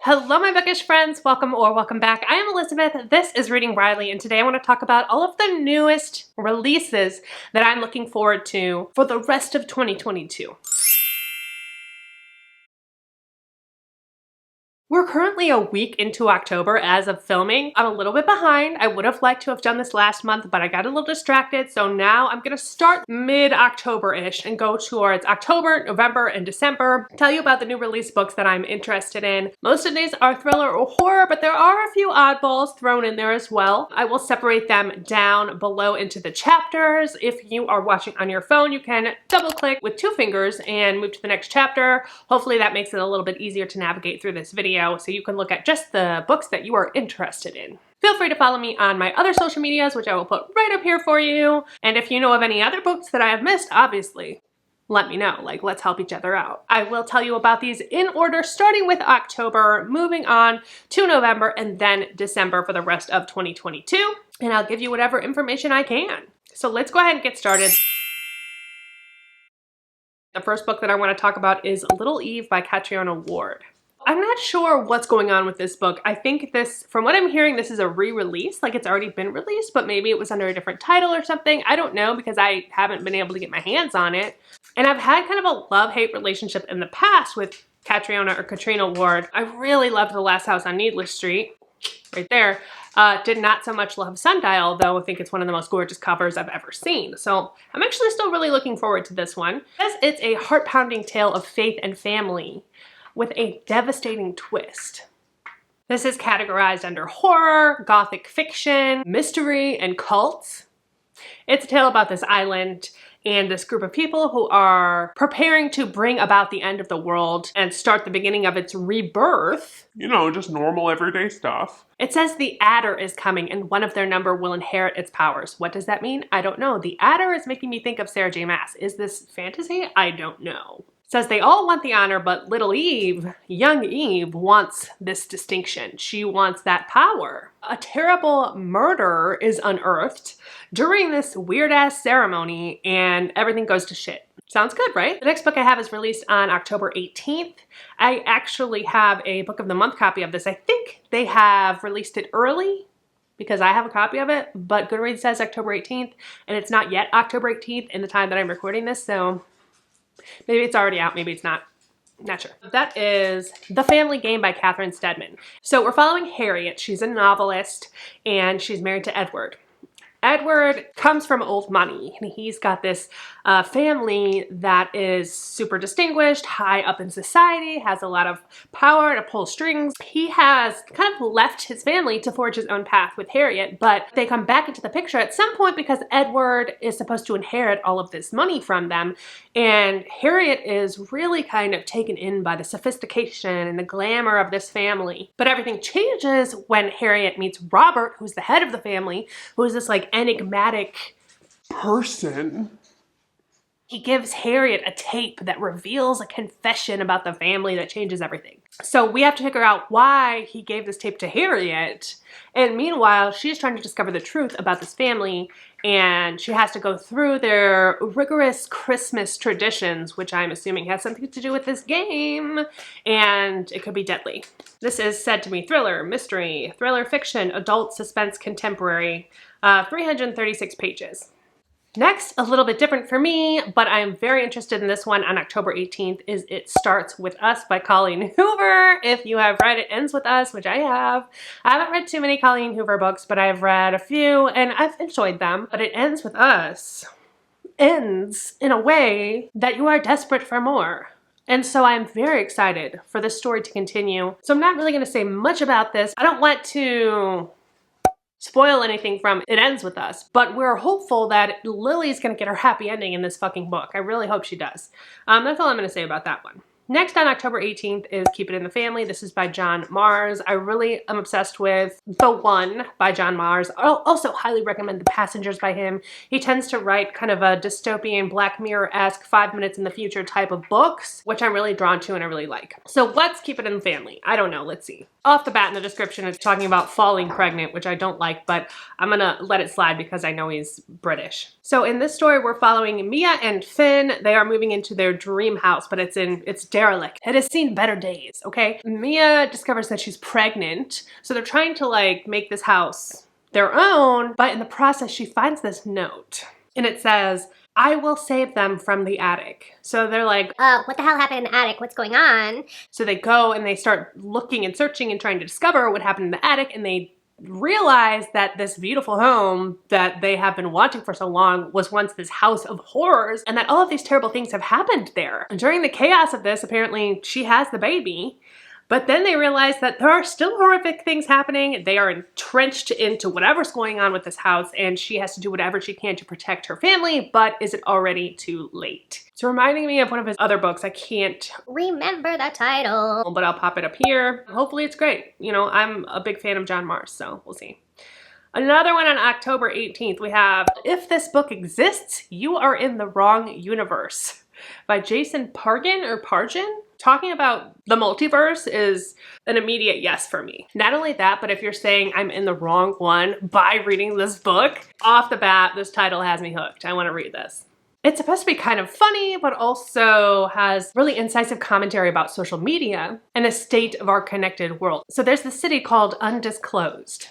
Hello my bookish friends, welcome or welcome back. I am Elizabeth, this is Reading Riley, and today I want to talk about all of the newest releases that I'm looking forward to for the rest of 2022. We're currently a week into October as of filming. I'm a little bit behind. I would have liked to have done this last month, but I got a little distracted. So now I'm gonna start mid-October-ish and go towards October, November, and December. Tell you about the new release books that I'm interested in. Most of these are thriller or horror, but there are a few oddballs thrown in there as well. I will separate them down below into the chapters. If you are watching on your phone, you can double click with 2 fingers and move to the next chapter. Hopefully that makes it a little bit easier to navigate through this video, so you can look at just the books that you are interested in. Feel free to follow me on my other social medias, which I will put right up here for you. And if you know of any other books that I have missed, obviously, let me know. Like, let's help each other out. I will tell you about these in order, starting with October, moving on to November, and then December for the rest of 2022. And I'll give you whatever information I can. So let's go ahead and get started. The first book that I want to talk about is Little Eve by Catriona Ward. I'm not sure what's going on with this book. I think this, from what I'm hearing, this is a re-release, like it's already been released, but maybe it was under a different title or something. I don't know because I haven't been able to get my hands on it. And I've had kind of a love-hate relationship in the past with Catriona Ward. I really loved The Last House on Needless Street, right there. Did not so much love Sundial, though I think it's one of the most gorgeous covers I've ever seen. So I'm actually still really looking forward to this one. Because it's a heart-pounding tale of faith and family with a devastating twist. This is categorized under horror, gothic fiction, mystery, and cults. It's a tale about this island and this group of people who are preparing to bring about the end of the world and start the beginning of its rebirth. You know, just normal everyday stuff. It says the Adder is coming and one of their number will inherit its powers. What does that mean? I don't know. The Adder is making me think of Sarah J. Maas. Is this fantasy? I don't know. Says they all want the honor, but little Eve, young Eve, wants this distinction. She wants that power. A terrible murder is unearthed during this weird-ass ceremony, and everything goes to shit. Sounds good, right? The next book I have is released on October 18th. I actually have a Book of the Month copy of this. I think they have released it early because I have a copy of it, but Goodreads says October 18th, and it's not yet October 18th in the time that I'm recording this, so maybe it's already out, maybe it's not. Not sure. That is The Family Game by Steadman. So we're following Harriet. She's a novelist and she's married to Edward. Edward comes from old money and he's got this family that is super distinguished, high up in society, has a lot of power to pull strings. He has kind of left his family to forge his own path with Harriet, but they come back into the picture at some point because Edward is supposed to inherit all of this money from them, and Harriet is really kind of taken in by the sophistication and the glamour of this family. But everything changes when Harriet meets Robert, who's the head of the family, who is this like enigmatic person. He gives Harriet a tape that reveals a confession about the family that changes everything. So we have to figure out why he gave this tape to Harriet. And meanwhile, she's trying to discover the truth about this family, and she has to go through their rigorous Christmas traditions, which I'm assuming has something to do with this game, and it could be deadly. This is said to be thriller, mystery, thriller fiction, adult suspense, contemporary, 336 pages. Next, a little bit different for me, but I'm very interested in this one on October 18th, is It Starts With Us by Colleen Hoover. If you have read It Ends With Us, which I have. I haven't read too many Colleen Hoover books, but I've read a few and I've enjoyed them. But It Ends With Us ends in a way that you are desperate for more. And so I'm very excited for this story to continue. So I'm not really going to say much about this. I don't want to spoil anything from It Ends With Us, but we're hopeful that Lily's gonna get her happy ending in this fucking book. I really hope she does. That's all I'm gonna say about that one. Next on October 18th is Keep It in the Family. This is by John Mars. I really am obsessed with The One by John Mars. I'll also highly recommend The Passengers by him. He tends to write kind of a dystopian Black Mirror-esque 5 minutes in the future type of books, which I'm really drawn to and I really like. So let's keep it in the family. I don't know, let's see. Off the bat in the description, it's talking about falling pregnant, which I don't like, but I'm gonna let it slide because I know he's British. So in this story, we're following Mia and Finn. They are moving into their dream house, but it's derelict. It has seen better days, okay? Mia discovers that she's pregnant, so they're trying to like make this house their own, but in the process she finds this note. And it says, "I will save them from the attic." So they're like, what the hell happened in the attic? What's going on? So they go and they start looking and searching and trying to discover what happened in the attic, and they realize that this beautiful home that they have been wanting for so long was once this house of horrors, and that all of these terrible things have happened there. And during the chaos of this, apparently she has the baby, but then they realize that there are still horrific things happening. They are entrenched into whatever's going on with this house, and she has to do whatever she can to protect her family, but is it already too late? It's reminding me of one of his other books. I can't remember the title, but I'll pop it up here. Hopefully it's great. You know, I'm a big fan of John Marrs, so we'll see. Another one on October 18th, we have If This Book Exists, You Are in the Wrong Universe by Jason Pargin. Talking about the multiverse is an immediate yes for me. Not only that, but if you're saying I'm in the wrong one by reading this book, off the bat, this title has me hooked. I want to read this. It's supposed to be kind of funny, but also has really incisive commentary about social media and the state of our connected world. So there's this city called Undisclosed.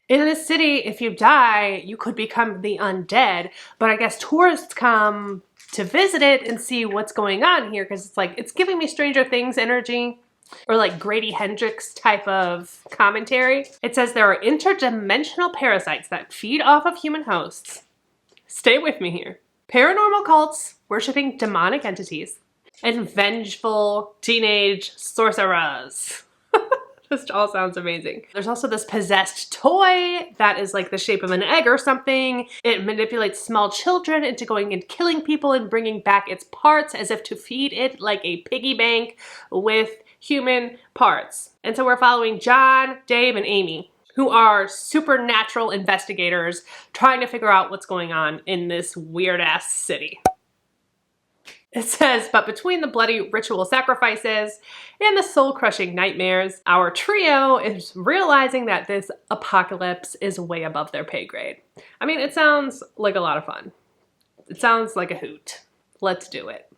In this city, if you die, you could become the undead, but I guess tourists come to visit it and see what's going on here, because it's like, it's giving me Stranger Things energy, or like Grady Hendrix type of commentary. It says there are interdimensional parasites that feed off of human hosts. Stay with me here. Paranormal cults worshipping demonic entities, and vengeful teenage sorcerers. This all sounds amazing. There's also this possessed toy that is like the shape of an egg or something. It manipulates small children into going and killing people and bringing back its parts as if to feed it like a piggy bank with human parts. And so we're following John, Dave, and Amy, who are supernatural investigators trying to figure out what's going on in this weird-ass city. It says, but between the bloody ritual sacrifices and the soul-crushing nightmares, our trio is realizing that this apocalypse is way above their pay grade. I mean, it sounds like a lot of fun. It sounds like a hoot. Let's do it.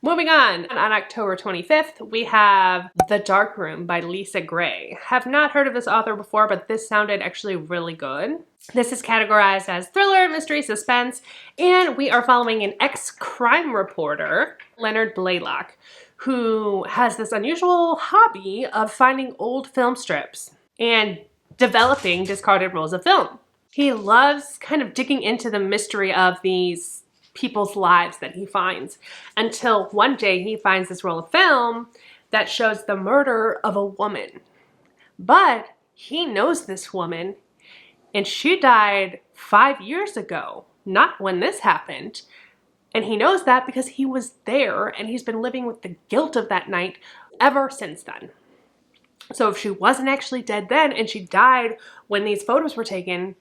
Moving on October 25th, we have The Dark Room by Lisa Gray. Have not heard of this author before, but this sounded actually really good. This is categorized as thriller, mystery, suspense, and we are following an ex-crime reporter, Leonard Blaylock, who has this unusual hobby of finding old film strips and developing discarded rolls of film. He loves kind of digging into the mystery of these people's lives that he finds, until one day he finds this roll of film that shows the murder of a woman. But he knows this woman, and she died 5 years ago, not when this happened. And he knows that because he was there, and he's been living with the guilt of that night ever since then. So if she wasn't actually dead then, and she died when these photos were taken,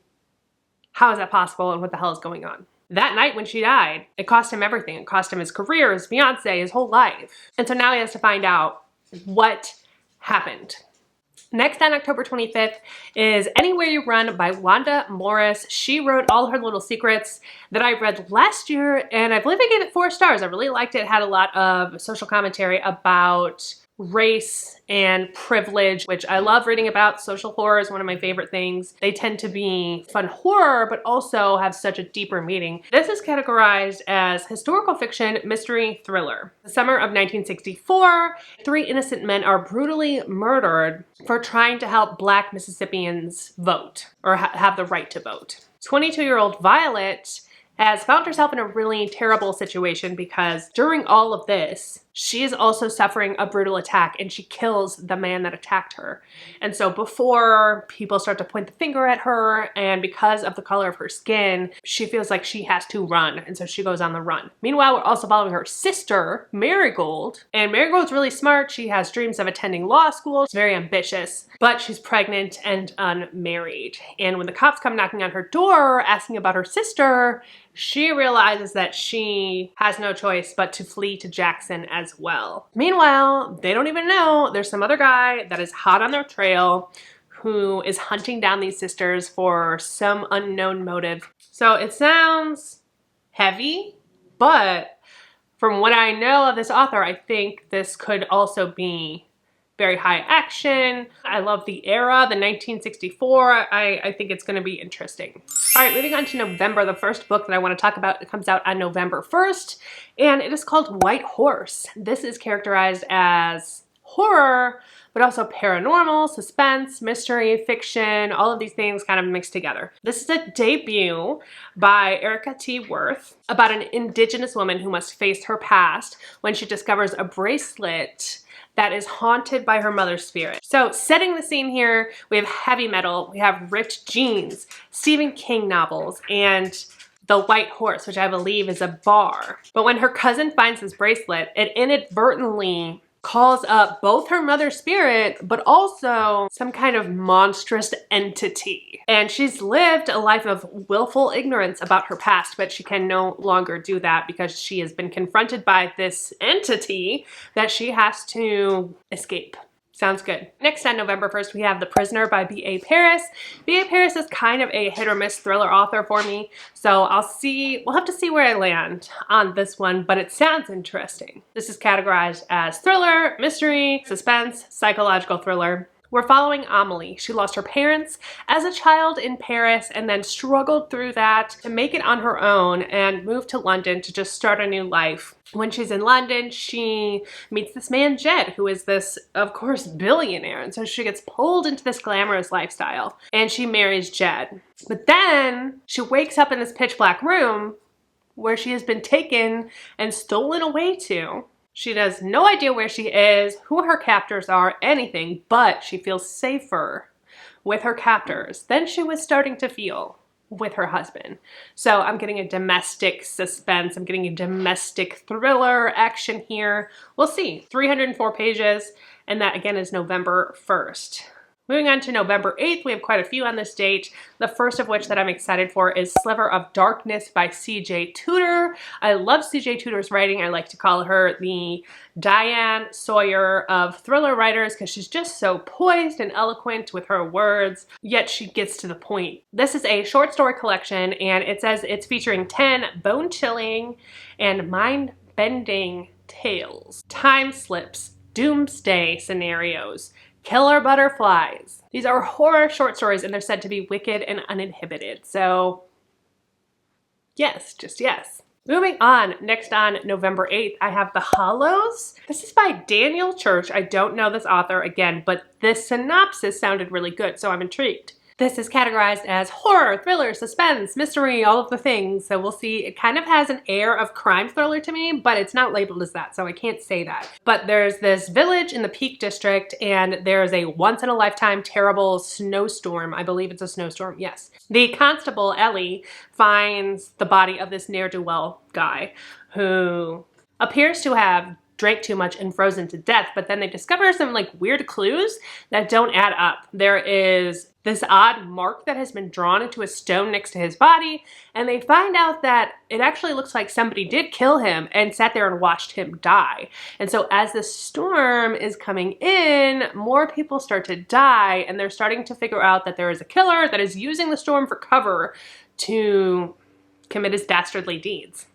how is that possible, and what the hell is going on? That night when she died, it cost him everything. It cost him his career, his fiance, his whole life. And so now he has to find out what happened. Next on October 25th is Anywhere You Run by Wanda Morris. She wrote all her little secrets that I read last year, and I believe I gave it 4 stars. I really liked it. It had a lot of social commentary about race and privilege, which I love reading about. Social horror is one of my favorite things. They tend to be fun horror, but also have such a deeper meaning. This is categorized as historical fiction, mystery, thriller. The summer of 1964, 3 innocent men are brutally murdered for trying to help Black Mississippians vote, or have the right to vote. 22-year-old Violet has found herself in a really terrible situation because during all of this, she is also suffering a brutal attack, and she kills the man that attacked her. And so before people start to point the finger at her, and because of the color of her skin, she feels like she has to run, and so she goes on the run. Meanwhile, we're also following her sister, Marigold, and Marigold's really smart. She has dreams of attending law school. She's very ambitious, but she's pregnant and unmarried. And when the cops come knocking on her door asking about her sister, she realizes that she has no choice but to flee to Jackson as well. Meanwhile, they don't even know there's some other guy that is hot on their trail who is hunting down these sisters for some unknown motive. So it sounds heavy, but From what I know of this author, I think this could also be very high action. I love the era, the 1964. I think it's going to be interesting. All right, moving on to November. The first book that I want to talk about, it comes out on November 1st, and it is called White Horse. This is characterized as horror, but also paranormal, suspense, mystery, fiction, all of these things kind of mixed together. This is a debut by Erica T. Worth about an indigenous woman who must face her past when she discovers a bracelet that is haunted by her mother's spirit. So setting the scene here, we have heavy metal, we have ripped jeans, Stephen King novels, and the White Horse, which I believe is a bar. But when her cousin finds this bracelet, it inadvertently calls up both her mother's spirit, but also some kind of monstrous entity. And she's lived a life of willful ignorance about her past, but she can no longer do that because she has been confronted by this entity that she has to escape. Sounds good. Next on November 1st, we have The Prisoner by B.A. Paris. B.A. Paris is kind of a hit or miss thriller author for me, so we'll have to see where I land on this one, but it sounds interesting. This is categorized as thriller, mystery, suspense, psychological thriller. We're following Amelie. She lost her parents as a child in Paris and then struggled through that to make it on her own and move to London to just start a new life. When she's in London, she meets this man, Jed, who is this, of course, billionaire. And so she gets pulled into this glamorous lifestyle and she marries Jed. But then she wakes up in this pitch black room where she has been taken and stolen away to. She has no idea where she is, who her captors are, anything, but she feels safer with her captors than she was starting to feel with her husband. So I'm getting a domestic suspense. I'm getting a domestic thriller action here. We'll see. 304 pages, and that again is November 1st. Moving on to November 8th, we have quite a few on this date. The first of which that I'm excited for is Sliver of Darkness by C.J. Tudor. I love C.J. Tudor's writing. I like to call her the Diane Sawyer of thriller writers because she's just so poised and eloquent with her words, yet she gets to the point. This is a short story collection, and it says it's featuring 10 bone-chilling and mind-bending tales, time slips, doomsday scenarios, killer butterflies. These are horror short stories and they're said to be wicked and uninhibited. So yes, just yes. Moving on, next on November 8th, I have The Hollows. This is by Daniel Church. I don't know this author again, but this synopsis sounded really good, so I'm intrigued. This is categorized as horror, thriller, suspense, mystery, all of the things. So we'll see. It kind of has an air of crime thriller to me, but it's not labeled as that, so I can't say that. But there's this village in the Peak District, and there's a once-in-a-lifetime terrible snowstorm. I believe it's a snowstorm, yes. The constable, Ellie, finds the body of this ne'er-do-well guy who appears to have drank too much and frozen to death, but then they discover some like weird clues that don't add up. There is this odd mark that has been drawn into a stone next to his body, and they find out that it actually looks like somebody did kill him and sat there and watched him die. And so as the storm is coming in, more people start to die, and they're starting to figure out that there is a killer that is using the storm for cover to commit his dastardly deeds.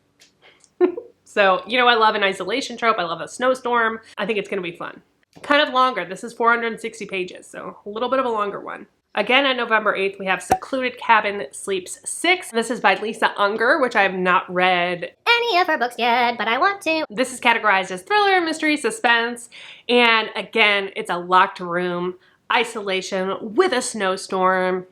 So, you know, I love an isolation trope. I love a snowstorm. I think it's going to be fun. Kind of longer. This is 460 pages, so a little bit of a longer one. Again, on November 8th, we have Secluded Cabin Sleeps 6. This is by Lisa Unger, which I have not read Any of her books yet, but I want to. This is categorized as thriller, mystery, suspense, and again, it's a locked room, isolation with a snowstorm.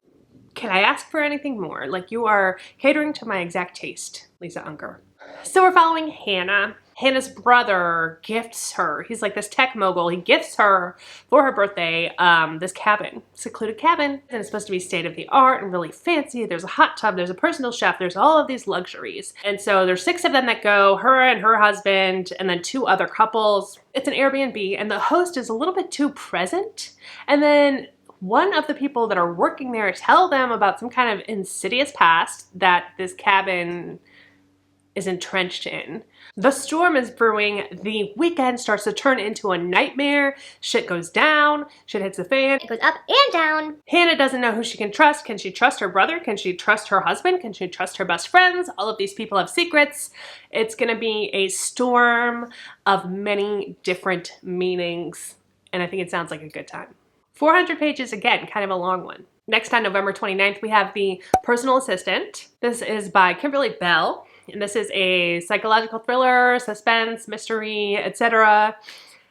Can I ask for anything more? Like, you are catering to my exact taste, Lisa Unger. So we're following Hannah. Hannah's brother gifts her, he's like this tech mogul, he gifts her for her birthday this cabin, secluded cabin, and it's supposed to be state of the art and really fancy. There's a hot tub, there's a personal chef, there's all of these luxuries. And so there's 6 of them that go, her and her husband, and then 2 other couples. It's an Airbnb, and the host is a little bit too present. And then one of the people that are working there tell them about some kind of insidious past that this cabin is entrenched in. The storm is brewing. The weekend starts to turn into a nightmare. Shit goes down. Shit hits the fan. It goes up and down. Hannah doesn't know who she can trust. Can she trust her brother? Can she trust her husband? Can she trust her best friends? All of these people have secrets. It's gonna be a storm of many different meanings, and I think it sounds like a good time. 400 pages, again, kind of a long one. Next, on November 29th, we have The Personal Assistant. This is by Kimberly Bell, and this is a psychological thriller, suspense, mystery, etc.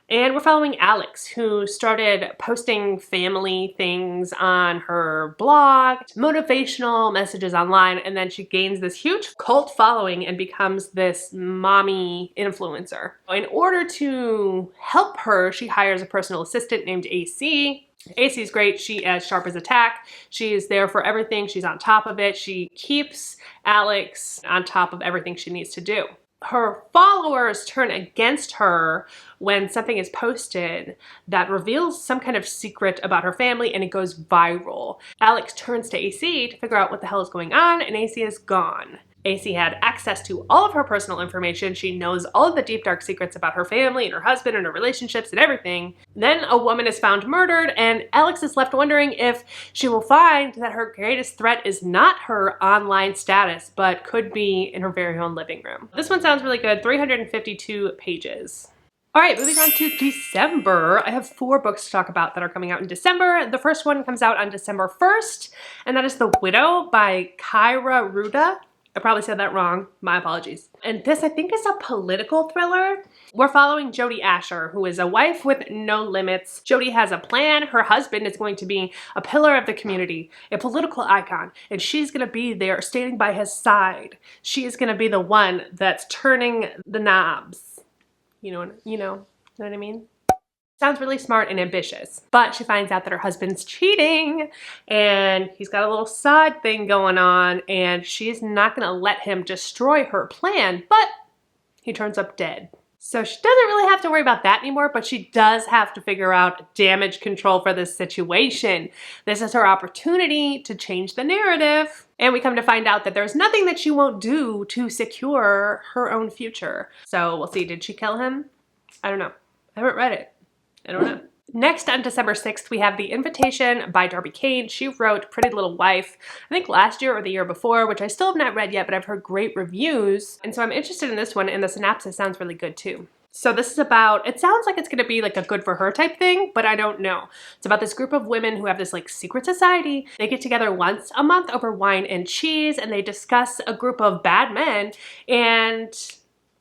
And we're following Alex, who started posting family things on her blog, motivational messages online, and then she gains this huge cult following and becomes this mommy influencer. In order to help her, she hires a personal assistant named AC. AC is great. She as sharp as a tack. She's there for everything. She's on top of it. She keeps Alex on top of everything she needs to do. Her followers turn against her when something is posted that reveals some kind of secret about her family, and it goes viral. Alex turns to AC to figure out what the hell is going on, and AC is gone. AC had access to all of her personal information. She knows all of the deep, dark secrets about her family and her husband and her relationships and everything. Then a woman is found murdered, and Alex is left wondering if she will find that her greatest threat is not her online status, but could be in her very own living room. This one sounds really good, 352 pages. All right, moving on to December. I have 4 books to talk about that are coming out in December. The first one comes out on December 1st, and that is The Widow by Kyra Ruda. I probably said that wrong. My apologies. And this, I think, is a political thriller. We're following Jodie Asher, who is a wife with no limits. Jodie has a plan. Her husband is going to be a pillar of the community, a political icon, and she's going to be there standing by his side. She is going to be the one that's turning the knobs. You know what I mean? Sounds really smart and ambitious, but she finds out that her husband's cheating and he's got a little side thing going on, and she's not gonna let him destroy her plan, but he turns up dead. So she doesn't really have to worry about that anymore, but she does have to figure out damage control for this situation. This is her opportunity to change the narrative. And we come to find out that there's nothing that she won't do to secure her own future. So we'll see, did she kill him? I don't know. I haven't read it. I don't know. Next, on December 6th, we have The Invitation by Darby Kane. She wrote Pretty Little Wife, I think last year or the year before, which I still have not read yet, but I've heard great reviews. And so I'm interested in this one, and the synopsis sounds really good too. So this is about, it sounds like it's going to be like a good for her type thing, but I don't know. It's about this group of women who have this like secret society. They get together once a month over wine and cheese, and they discuss a group of bad men and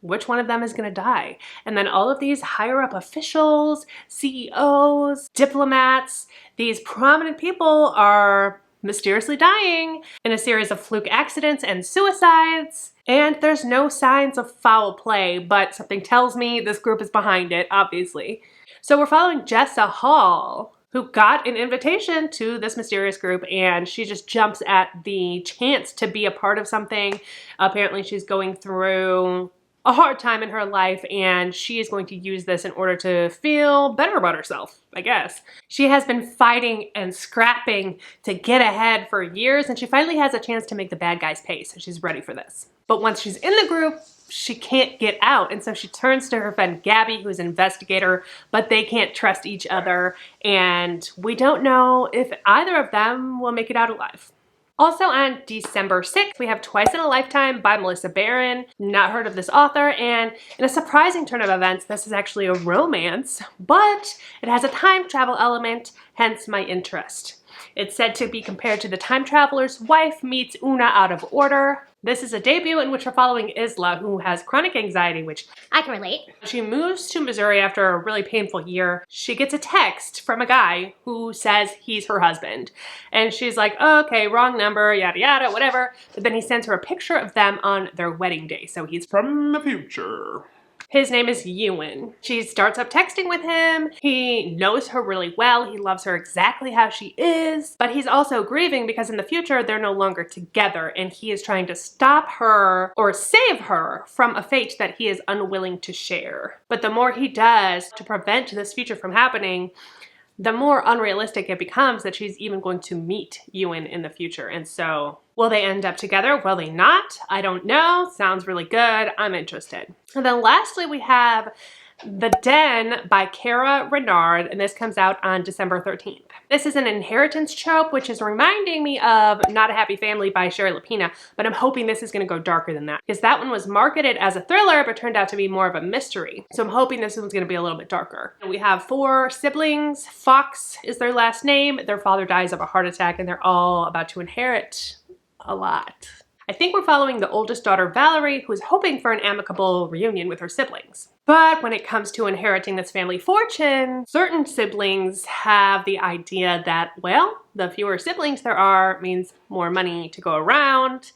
which one of them is going to die. And then all of these higher up officials, CEOs, diplomats, these prominent people are mysteriously dying in a series of fluke accidents and suicides. And there's no signs of foul play, but something tells me this group is behind it, obviously. So we're following Jessa Hall, who got an invitation to this mysterious group, and she just jumps at the chance to be a part of something. Apparently she's going through a hard time in her life, and she is going to use this in order to feel better about herself, I guess. She has been fighting and scrapping to get ahead for years, and she finally has a chance to make the bad guys pay, so she's ready for this. But once she's in the group, she can't get out, and so she turns to her friend Gabby, who's an investigator, but they can't trust each other, and we don't know if either of them will make it out alive. Also on December 6th, we have Twice in a Lifetime by Melissa Barron. Not heard of this author, and in a surprising turn of events, this is actually a romance, but it has a time travel element, hence my interest. It's said to be compared to The Time Traveler's Wife meets Una Out of Order. This is a debut in which we're following Isla, who has chronic anxiety, which I can relate. She moves to Missouri after a really painful year. She gets a text from a guy who says he's her husband. And she's like, oh, okay, wrong number, yada yada, whatever. But then he sends her a picture of them on their wedding day. So he's From the future. His name is Ewan. She starts up texting with him. He knows her really well. He loves her exactly how she is. But he's also grieving because in the future, they're no longer together. And he is trying to stop her or save her from a fate that he is unwilling to share. But the more he does to prevent this future from happening, the more unrealistic it becomes that she's even going to meet Ewan in the future. And so will they end up together? Will they not? I don't know. Sounds really good. I'm interested. And then lastly, we have The Den by Kara Renard, and this comes out on December 13th. This is an inheritance trope, which is reminding me of Not a Happy Family by Sherry Lapina, but I'm hoping this is going to go darker than that, because that one was marketed as a thriller, but turned out to be more of a mystery. So I'm hoping this one's going to be a little bit darker. And we have 4 siblings. Fox is their last name. Their father dies of a heart attack, and they're all about to inherit a lot. I think we're following the oldest daughter, Valerie, who is hoping for an amicable reunion with her siblings. But when it comes to inheriting this family fortune, certain siblings have the idea that, well, the fewer siblings there are means more money to go around.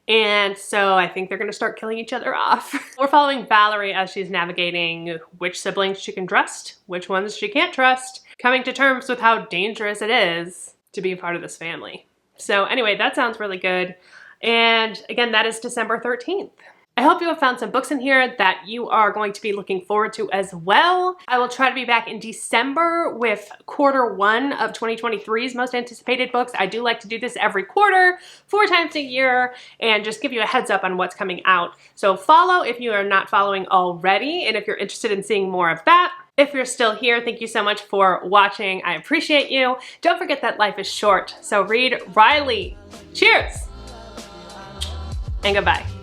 And so I think they're going to start killing each other off. We're following Valerie as she's navigating which siblings she can trust, which ones she can't trust, coming to terms with how dangerous it is to be a part of this family. So anyway, that sounds really good. And again, that is December 13th. I hope you have found some books in here that you are going to be looking forward to as well. I will try to be back in December with quarter 1 of 2023's most anticipated books. I do like to do this every quarter, 4 times a year, and just give you a heads up on what's coming out. So follow if you are not following already, and if you're interested in seeing more of that. If you're still here, thank you so much for watching. I appreciate you. Don't forget that life is short, so read Riley. Cheers! And goodbye.